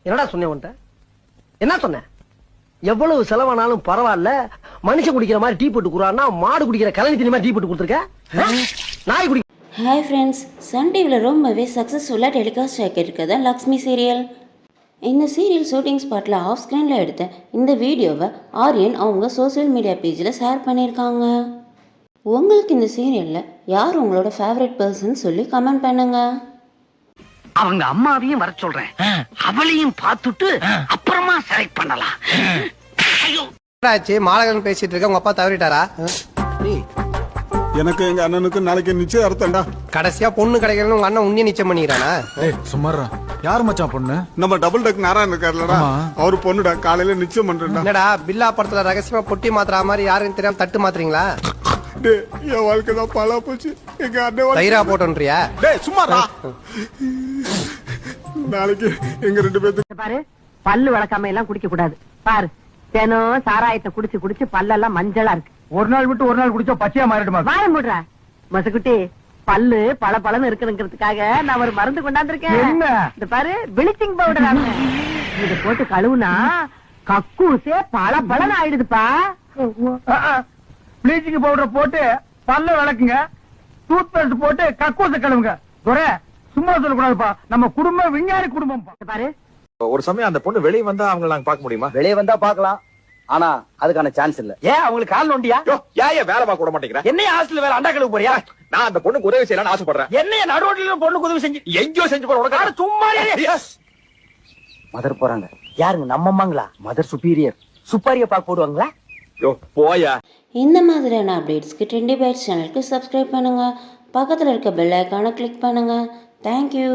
என்னடா சொன்னேன் உன்ட்ட? என்ன சொன்ன? எவ்வளவு செலவானாலும் பரவாயில்ல, மனுஷன் குடிக்கிற மாதிரி டீ போட்டு குடுறான்னா மாடு குடிக்கிற கலனி தண்ணி மாதிரி டீ போட்டு கொடுத்துருக்க. நாய் குடி. ஹாய் ஃப்ரெண்ட்ஸ், சன் டிவியில் ரொம்பவே சக்ஸஸ்ஃபுல்லாக டெலிகாஸ்ட் ஆகியிருக்கிறது லக்ஷ்மி சீரியல். இந்த சீரியல் ஷூட்டிங் ஸ்பாட்டில் ஆஃப் ஸ்க்ரீனில் எடுத்த இந்த வீடியோவை ஆரியன் அவங்க சோசியல் மீடியா பேஜில் ஷேர் பண்ணியிருக்காங்க. உங்களுக்கு இந்த சீரியலில் யார் உங்களோட ஃபேவரட் பர்சன் சொல்லி கமெண்ட் பண்ணுங்க. அவங்க அம்மாவையும் வர சொல்றேன், அவளையும் பார்த்துட்டு அப்புறமா செலக்ட் பண்ணலாம். மாலகன் பேசிட்டு இருக்க, உங்க அப்பா தவறிட்டாரா? எனக்கு எங்க அண்ணனுக்கு நாளைக்கு நிச்சயதார்த்தம்டா. கடைசியா பொண்ணு கிடைக்கலன்னு உங்க அண்ணன் உன்னிய நிச்சயம் பண்ணிக்கிறானா? சும்மாறா, யார் மச்சான் பொண்ணு? நம்ம டபுள் டக் நாராயணன் இருக்காருலடா, அவரு பொண்ணுடா. காலையில நிச்சயம் பண்றேன்டா. என்னடா பில்லா படத்துல ரகசியமா பொட்டி மாத்துற மாதிரி யாருன்னு தெரியாம தட்டு மாத்துறீங்களா? என் வாழ்க்கை தான் பாலா போச்சு. எங்க அண்ணன் தைரா போட்டோன்றியா? டேய் சும்மாடா. நாளைக்கு எங்க 2 பேருக்கு பாரு, பல்லு வளர்க்காம எல்லாம் குடிக்க கூடாது. பாரு, தினம் சாராயத்தை குடிச்சு குடிச்சு பல்லெல்லாம் மஞ்சளா இருக்கு. ஒரு நாள் விட்டு ஒரு நாள் குடிச்சா பச்சையா மாறிடுமா? வாய மூடுற மசக்குட்டி. பல்லு பல பலன்னு இருக்கணுங்கிறதுக்காக நான் ஒரு மருந்து கொண்டாந்துருக்கேன். என்ன? இந்த பாரு, பிளீச்சிங் பவுடர். இத போட்டு கழுவுனா கக்கூசே பல பலன் ஆயிடுதுப்பா. ப்ளீச்சிங் பவுடர் போட்டு பல்ல விளக்குங்க, டூத் பேஸ்ட் போட்டு கக்கூச கழுவுங்க. சும்மா சொல்லக்கூடாதுப்பா, நம்ம குடும்பம் விஞ்ஞானி குடும்பம். பாரு, ஒரு சமயம் அந்த பொண்ணு வெளியே வந்தா அவங்க நாங்க பாக்க முடியுமா? வெளியே வந்தா பாக்கலாம், ஆனா அதுக்கான சான்ஸ் இல்ல. ஏன் அவங்களுக்கு கால் நோண்டியா? ஏன் வேலை பார்க்க விட மாட்டேங்கிறேன்? என்னைய ஹாஸ்டல் வேலை அண்டா கழுவு போறியா? நான் அந்த பொண்ணுக்கு உதவி செய்யலாம்னு ஆசைப்படுறேன். என்னைய நடுவோட்டில பொண்ணுக்கு உதவி செஞ்சு எங்கேயோ செஞ்சு போற உனக்கு சும்மா மதர் போறாங்க. யாருங்க? நம்ம அம்மாங்களா? மதர் சுப்பீரியர் சுப்பாரிய பாக்க போடுவாங்களா? போயா. இந்த மாதிரியான அப்டேட்ஸ்க்கு ட்ரெண்டி பைட்ஸ் சேனலுக்கு சப்ஸ்கிரைப் பண்ணுங்கள். பக்கத்தில் இருக்க பெல் ஐக்கானை கிளிக் பண்ணுங்கள். தேங்க்யூ.